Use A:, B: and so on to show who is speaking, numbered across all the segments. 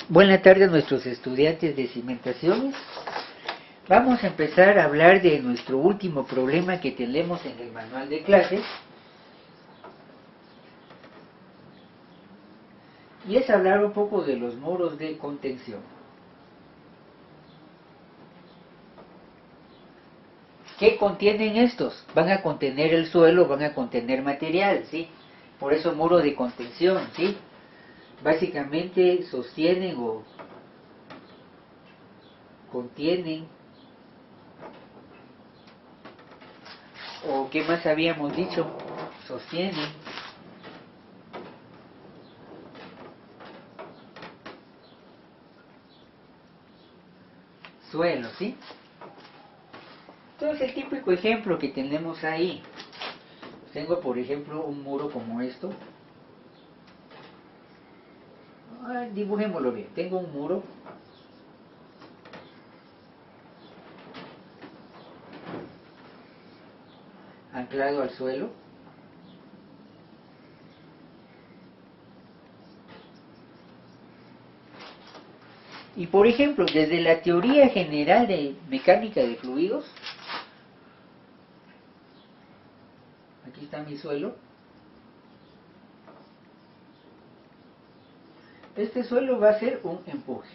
A: Buenas tardes a nuestros estudiantes de cimentaciones. Vamos a empezar a hablar de nuestro último problema que tenemos en el manual de clases. Y es hablar un poco de los muros de contención. ¿Qué contienen estos? Van a contener el suelo, van a contener material, ¿sí? Por eso muro de contención, ¿sí? Básicamente sostienen o contienen, o ¿qué más habíamos dicho? Sostienen suelo, ¿sí? Entonces el típico ejemplo que tenemos ahí, tengo por ejemplo un muro como esto. Dibujémoslo bien, tengo un muro anclado al suelo. Y por ejemplo, desde la teoría general de mecánica de fluidos, aquí está mi suelo. Este suelo va a ser un empuje.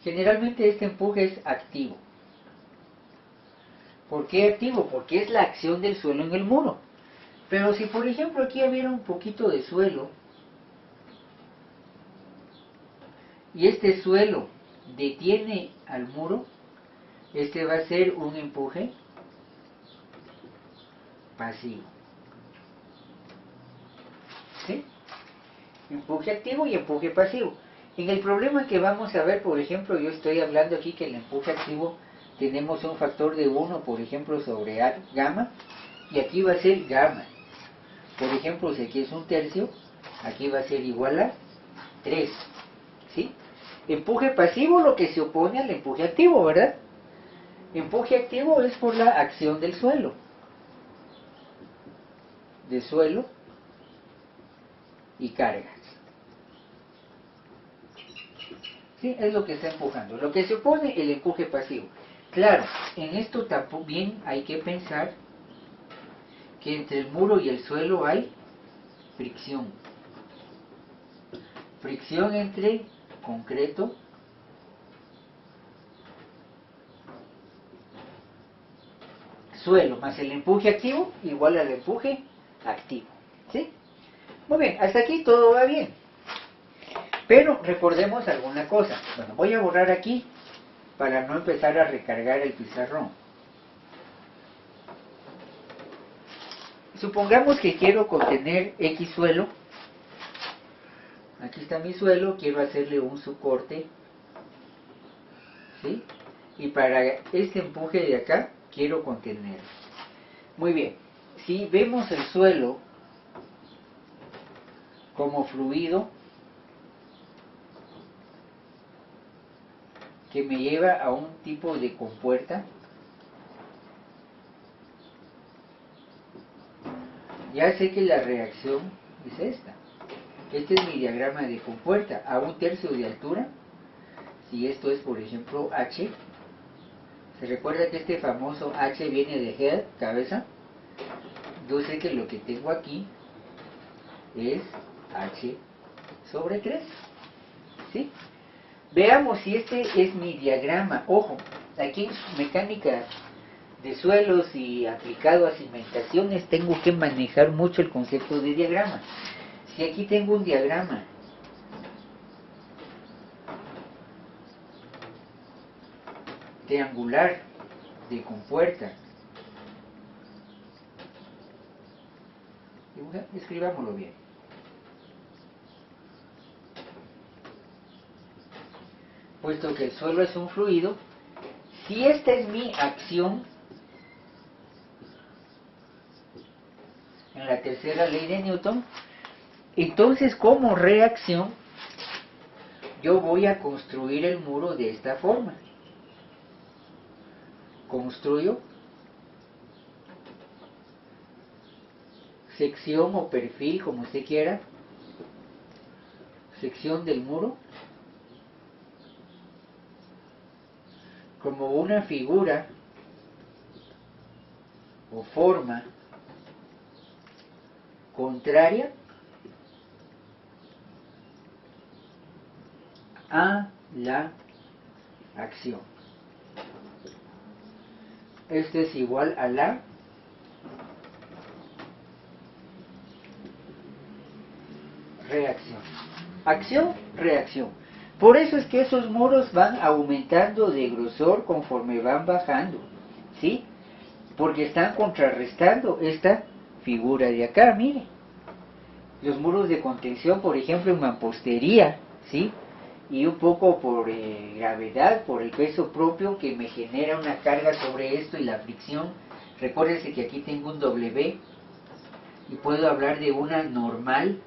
A: Generalmente este empuje es activo. ¿Por qué activo? Porque es la acción del suelo en el muro. Pero si por ejemplo aquí hubiera un poquito de suelo, y este suelo detiene al muro, este va a ser un empuje pasivo. ¿Sí? Empuje activo y empuje pasivo. En el problema que vamos a ver, por ejemplo, yo estoy hablando aquí que el empuje activo tenemos un factor de 1, por ejemplo, sobre gamma, y aquí va a ser gamma. Por ejemplo, si aquí es un tercio, aquí va a ser igual a 3. ¿Sí? Empuje pasivo, lo que se opone al empuje activo, ¿verdad? Empuje activo es por la acción del suelo. De suelo y cargas. ¿Sí? Es lo que está empujando. Lo que se opone, el empuje pasivo. Claro, en esto también hay que pensar que entre el muro y el suelo hay fricción. Fricción entre concreto suelo más el empuje activo igual al empuje activo. ¿Sí? Muy bien, hasta aquí todo va bien. Pero recordemos alguna cosa. Bueno, voy a borrar aquí para no empezar a recargar el pizarrón. Supongamos que quiero contener X suelo. Aquí está mi suelo, quiero hacerle un subcorte. ¿Sí? Y para este empuje de acá, quiero contener. Muy bien, si vemos el suelo como fluido que me lleva a un tipo de compuerta, ya sé que la reacción es esta. Este es mi diagrama de compuerta a un tercio de altura. Si esto es, por ejemplo, H, se recuerda que este famoso H viene de head, cabeza. Yo sé que lo que tengo aquí es H sobre 3. ¿Sí? Veamos si este es mi diagrama. Ojo, aquí en mecánica de suelos y aplicado a cimentaciones tengo que manejar mucho el concepto de diagrama. Si aquí tengo un diagrama triangular de compuerta, escribámoslo bien. Puesto que el suelo es un fluido, si esta es mi acción en la tercera ley de Newton, entonces como reacción yo voy a construir el muro de esta forma. Construyo sección o perfil, como usted quiera, sección del muro como una figura o forma contraria a la acción. Esto es igual a la reacción. Acción, reacción. Por eso es que esos muros van aumentando de grosor conforme van bajando, ¿sí? Porque están contrarrestando esta figura de acá, mire. Los muros de contención, por ejemplo, en mampostería, ¿sí? Y un poco por gravedad, por el peso propio que me genera una carga sobre esto y la fricción. Recuérdense que aquí tengo un W y puedo hablar de una normal,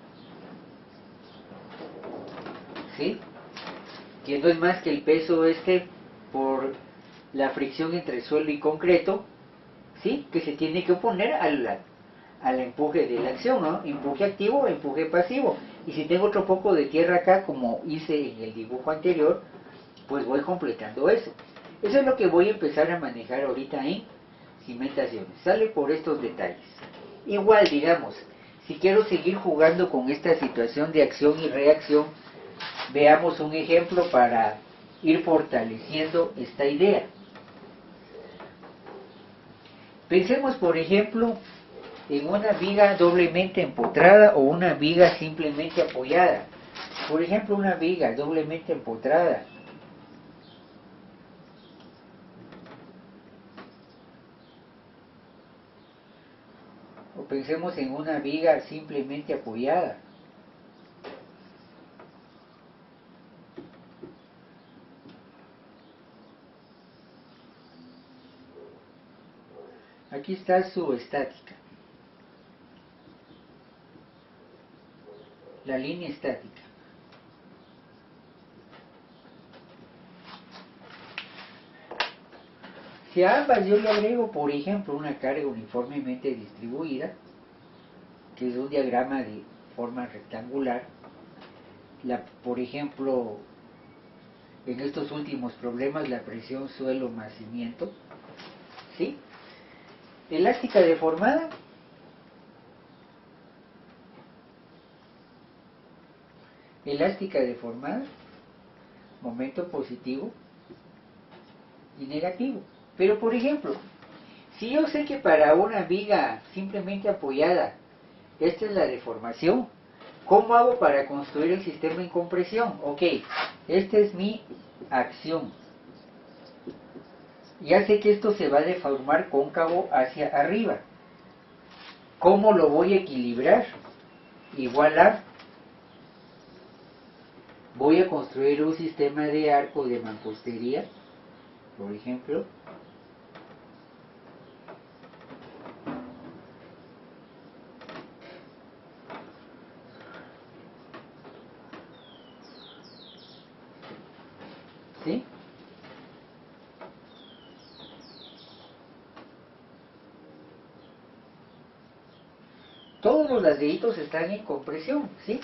A: ¿sí? Que no es más que el peso por la fricción entre suelo y concreto, ¿sí? Que se tiene que oponer al empuje de la acción, ¿no? Empuje activo o empuje pasivo. Y si tengo otro poco de tierra acá, como hice en el dibujo anterior, pues voy completando eso. Eso es lo que voy a empezar a manejar ahorita en cimentaciones. Sale por estos detalles. Igual, digamos, si quiero seguir jugando con esta situación de acción y reacción, veamos un ejemplo para ir fortaleciendo esta idea. Pensemos, por ejemplo, en una viga doblemente empotrada o una viga simplemente apoyada. Por ejemplo, una viga doblemente empotrada. O pensemos en una viga simplemente apoyada. Aquí está su estática. La línea estática. Si a ambas yo le agrego, por ejemplo, una carga uniformemente distribuida, que es un diagrama de forma rectangular, por ejemplo, en estos últimos problemas, la presión suelo más cimiento, ¿sí? Elástica deformada, momento positivo y negativo. Pero por ejemplo, si yo sé que para una viga simplemente apoyada, esta es la deformación, ¿cómo hago para construir el sistema en compresión? Ok, esta es mi acción. Ya sé que esto se va a deformar cóncavo hacia arriba. ¿Cómo lo voy a equilibrar? Igual a, voy a construir un sistema de arco de mampostería, por ejemplo. ¿Sí? Todos los ladrillitos están en compresión, ¿sí?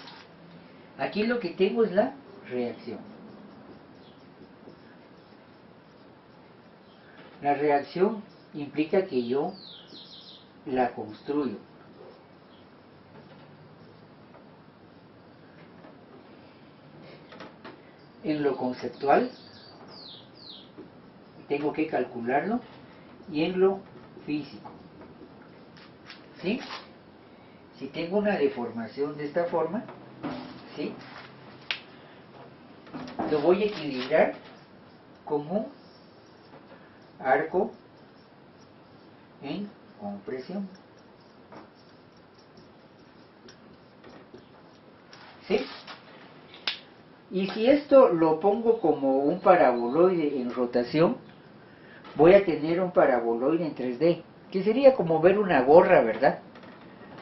A: Aquí lo que tengo es la reacción. La reacción implica que yo la construyo. En lo conceptual, tengo que calcularlo, y en lo físico, ¿sí? Si tengo una deformación de esta forma, ¿sí? Lo voy a equilibrar con un arco en compresión, ¿sí? Y si esto lo pongo como un paraboloide en rotación, voy a tener un paraboloide en 3D, que sería como ver una gorra, ¿verdad?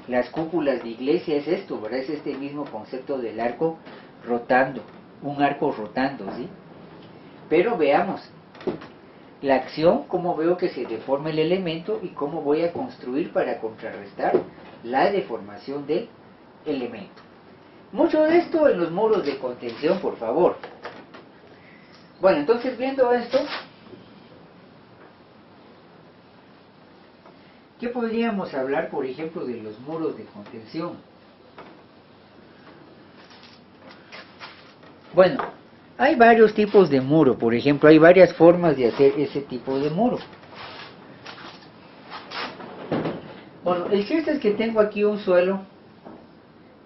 A: Las cúpulas de iglesia es esto, ¿verdad? Es este mismo concepto del arco rotando, un arco rotando, ¿sí? Pero veamos, la acción, cómo veo que se deforma el elemento y cómo voy a construir para contrarrestar la deformación del elemento. Mucho de esto en los muros de contención, por favor. Bueno, entonces viendo esto, ¿qué podríamos hablar, por ejemplo, de los muros de contención? Bueno, hay varios tipos de muro, por ejemplo, hay varias formas de hacer ese tipo de muro. Bueno, el chiste es que tengo aquí un suelo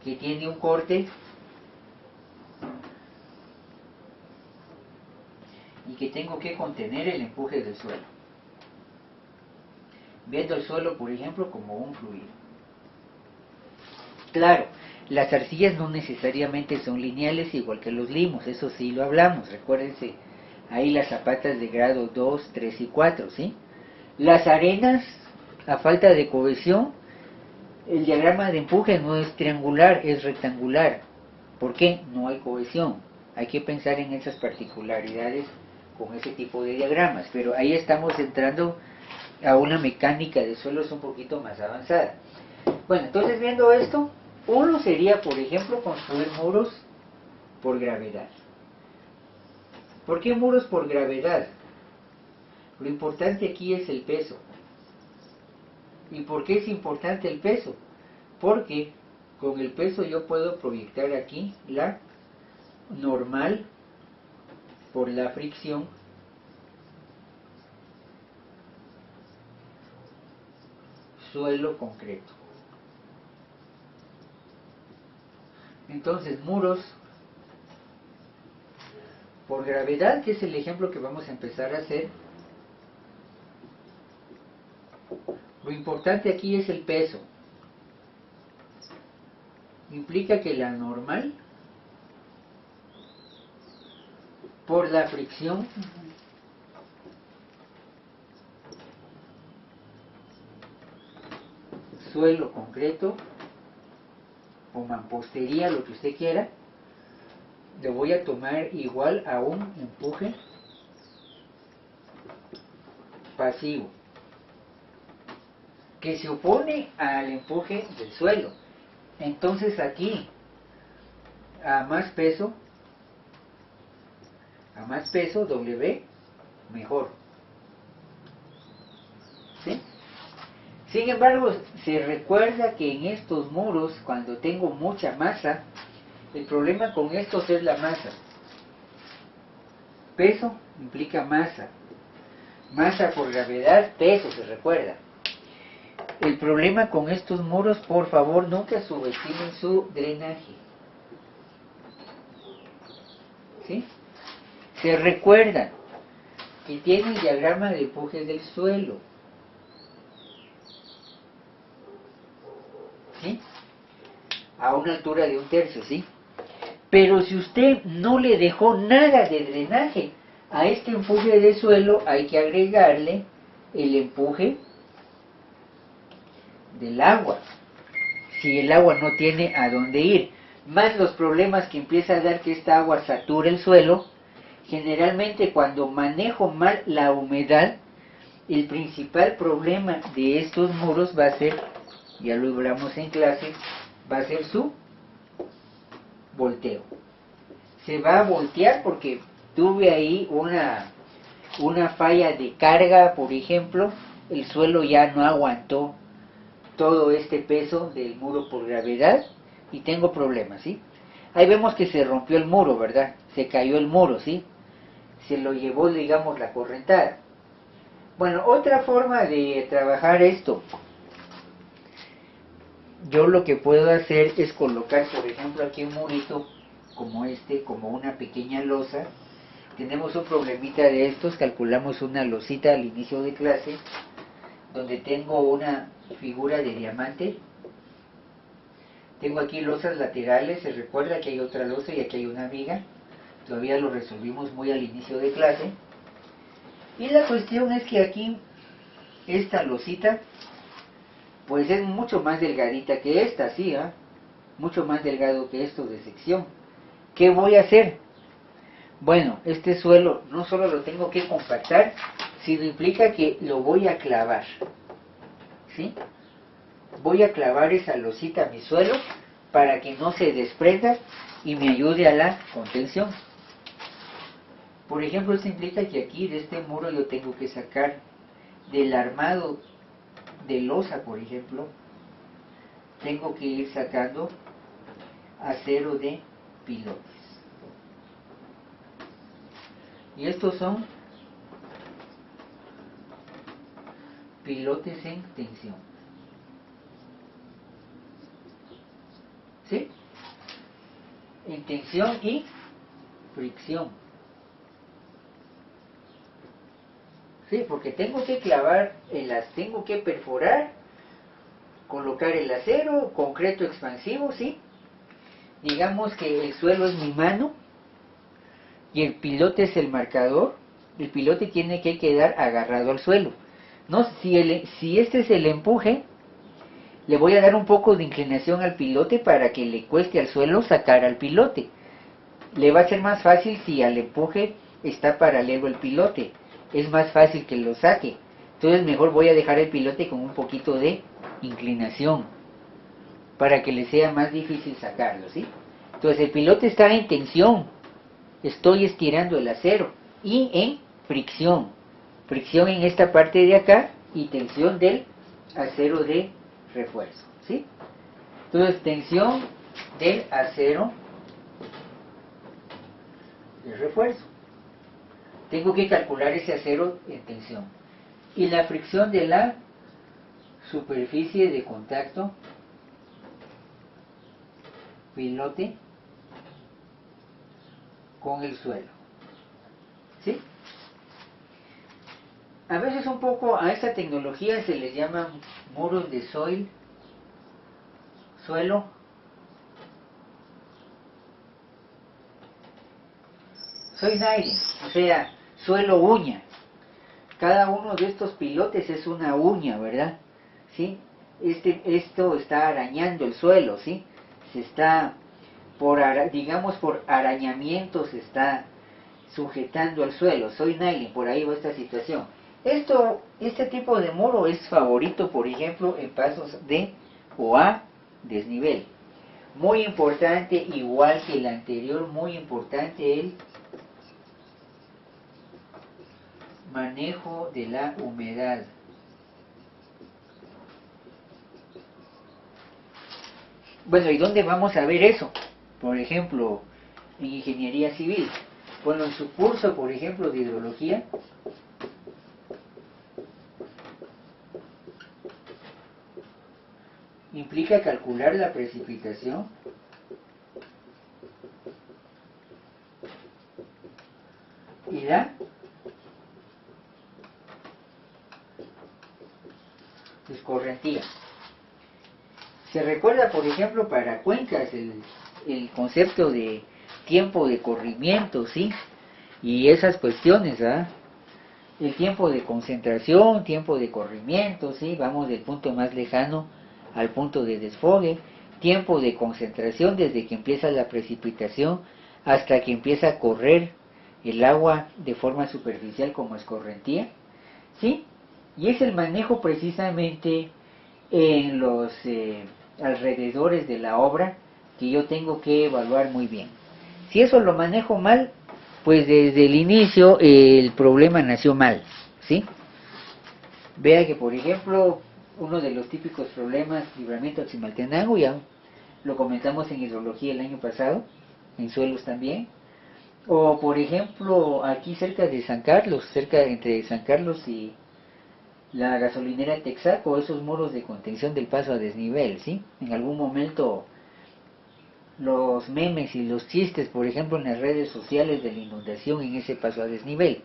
A: que tiene un corte y que tengo que contener el empuje del suelo. Viendo el suelo, por ejemplo, como un fluido. Claro, las arcillas no necesariamente son lineales igual que los limos, eso sí lo hablamos, recuérdense, ahí las zapatas de grado 2, 3 y 4, ¿sí? Las arenas, a falta de cohesión, el diagrama de empuje no es triangular, es rectangular. ¿Por qué? No hay cohesión. Hay que pensar en esas particularidades con ese tipo de diagramas, pero ahí estamos entrando a una mecánica de suelos un poquito más avanzada. Bueno, entonces viendo esto, uno sería, por ejemplo, construir muros por gravedad. ¿Por qué muros por gravedad? Lo importante aquí es el peso. ¿Y por qué es importante el peso? Porque con el peso yo puedo proyectar aquí la normal por la fricción suelo concreto. Entonces, muros por gravedad, que es el ejemplo que vamos a empezar a hacer. Lo importante aquí es el peso. Implica que la normal por la fricción suelo concreto o mampostería, lo que usted quiera, lo voy a tomar igual a un empuje pasivo que se opone al empuje del suelo. Entonces aquí a más peso W mejor, ¿sí? Sin embargo, se recuerda que en estos muros, cuando tengo mucha masa, el problema con estos es la masa. Peso implica masa. Masa por gravedad, peso, se recuerda. El problema con estos muros, por favor, nunca subestimen su drenaje. ¿Sí? Se recuerda que tiene el diagrama de empuje del suelo. ¿Sí? A una altura de 1/3, ¿sí? Pero si usted no le dejó nada de drenaje a este empuje de suelo, hay que agregarle el empuje del agua, si el agua no tiene a dónde ir, más los problemas que empieza a dar que esta agua satura el suelo. Generalmente cuando manejo mal la humedad, el principal problema de estos muros va a ser, ya lo hablamos en clase, va a ser su volteo. Se va a voltear porque tuve ahí una falla de carga, por ejemplo, el suelo ya no aguantó todo este peso del muro por gravedad y tengo problemas, ¿sí? Ahí vemos que se rompió el muro, ¿verdad? Se cayó el muro, ¿sí? Se lo llevó, digamos, la correntada. Bueno, otra forma de trabajar esto, yo lo que puedo hacer es colocar, por ejemplo, aquí un murito como este, como una pequeña losa. Tenemos un problemita de estos, calculamos una losita al inicio de clase, donde tengo una figura de diamante. Tengo aquí losas laterales, se recuerda que hay otra losa y aquí hay una viga. Todavía lo resolvimos muy al inicio de clase. Y la cuestión es que aquí, esta losita, pues es mucho más delgadita que esta, ¿sí? Mucho más delgado que esto de sección. ¿Qué voy a hacer? Bueno, este suelo no solo lo tengo que compactar, sino implica que lo voy a clavar, ¿sí? Voy a clavar esa losita a mi suelo para que no se desprenda y me ayude a la contención. Por ejemplo, esto implica que aquí de este muro yo tengo que sacar del armado de losa, por ejemplo, tengo que ir sacando acero de pilotes. Y estos son pilotes en tensión. ¿Sí? En tensión y fricción. Sí, porque tengo que clavar, tengo que perforar, colocar el acero, concreto expansivo, ¿sí? Digamos que el suelo es mi mano y el pilote es el marcador. El pilote tiene que quedar agarrado al suelo. No, si este es el empuje, le voy a dar un poco de inclinación al pilote para que le cueste al suelo sacar al pilote. Le va a ser más fácil si al empuje está paralelo el pilote. Es más fácil que lo saque. Entonces mejor voy a dejar el pilote con un poquito de inclinación para que le sea más difícil sacarlo, ¿sí? Entonces el pilote está en tensión. Estoy estirando el acero. Y en fricción. Fricción en esta parte de acá y tensión del acero de refuerzo, ¿sí? Entonces tensión del acero de refuerzo. Tengo que calcular ese acero en tensión. Y la fricción de la superficie de contacto pilote con el suelo, ¿sí? A veces un poco a esta tecnología se les llama muros de suelo nailing, o sea, suelo uña. Cada uno de estos pilotes es una uña, ¿verdad? ¿Sí? Esto está arañando el suelo, ¿sí? Se está, digamos, por arañamiento se está sujetando al suelo. Soy nailing, por ahí va esta situación. Este tipo de muro es favorito, por ejemplo, en pasos de o a desnivel. Muy importante, igual que el anterior, muy importante el manejo de la humedad. Bueno, ¿y dónde vamos a ver eso? Por ejemplo, en ingeniería civil. Bueno, en su curso, por ejemplo, de hidrología, implica calcular la precipitación y la escorrentía. Se recuerda, por ejemplo, para cuencas el concepto de tiempo de corrimiento, ¿sí? Y esas cuestiones, ¿ah? El tiempo de concentración, tiempo de corrimiento, ¿sí? Vamos del punto más lejano al punto de desfogue. Tiempo de concentración desde que empieza la precipitación hasta que empieza a correr el agua de forma superficial como escorrentía, ¿sí? Y es el manejo precisamente en los alrededores de la obra que yo tengo que evaluar muy bien. Si eso lo manejo mal, pues desde el inicio el problema nació mal, ¿sí? Vea que, por ejemplo, uno de los típicos problemas, libramiento de Ximaltenango, ya lo comentamos en hidrología el año pasado, en suelos también, o por ejemplo aquí cerca de San Carlos, entre San Carlos y la gasolinera Texaco, esos muros de contención del paso a desnivel, ¿sí? En algún momento los memes y los chistes, por ejemplo, en las redes sociales de la inundación en ese paso a desnivel.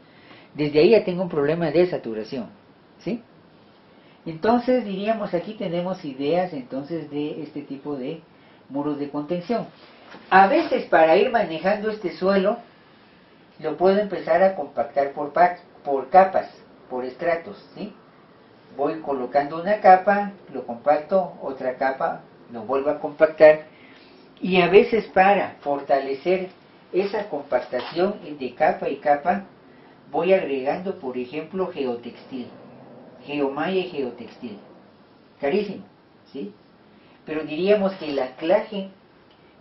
A: Desde ahí ya tengo un problema de saturación, ¿sí? Entonces, diríamos, aquí tenemos ideas entonces de este tipo de muros de contención. A veces, para ir manejando este suelo, lo puedo empezar a compactar por capas, por estratos, ¿sí? Voy colocando una capa, lo compacto, otra capa, lo vuelvo a compactar, y a veces para fortalecer esa compactación de capa y capa, voy agregando, por ejemplo, geotextil, geomalla y geotextil. Carísimo, ¿sí? Pero diríamos que el anclaje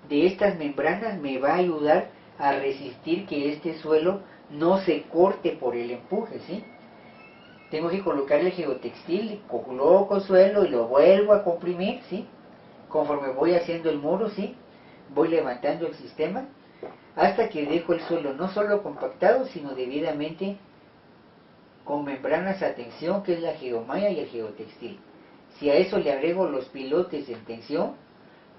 A: de estas membranas me va a ayudar a resistir que este suelo no se corte por el empuje, ¿sí? Tengo que colocarle geotextil, coloco el suelo y lo vuelvo a comprimir, ¿sí? Conforme voy haciendo el muro, ¿sí? Voy levantando el sistema hasta que dejo el suelo no solo compactado, sino debidamente con membranas a tensión, que es la geomalla y el geotextil. Si a eso le agrego los pilotes en tensión,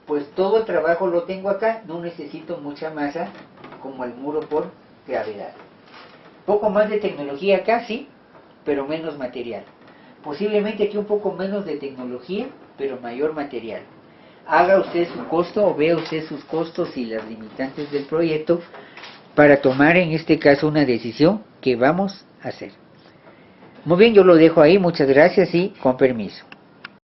A: pues todo el trabajo lo tengo acá, no necesito mucha masa como el muro por gravedad. Poco más de tecnología acá, sí, pero menos material. Posiblemente aquí un poco menos de tecnología, pero mayor material. Haga usted su costo o vea usted sus costos y las limitantes del proyecto para tomar en este caso una decisión que vamos a hacer. Muy bien, yo lo dejo ahí, muchas gracias y con permiso.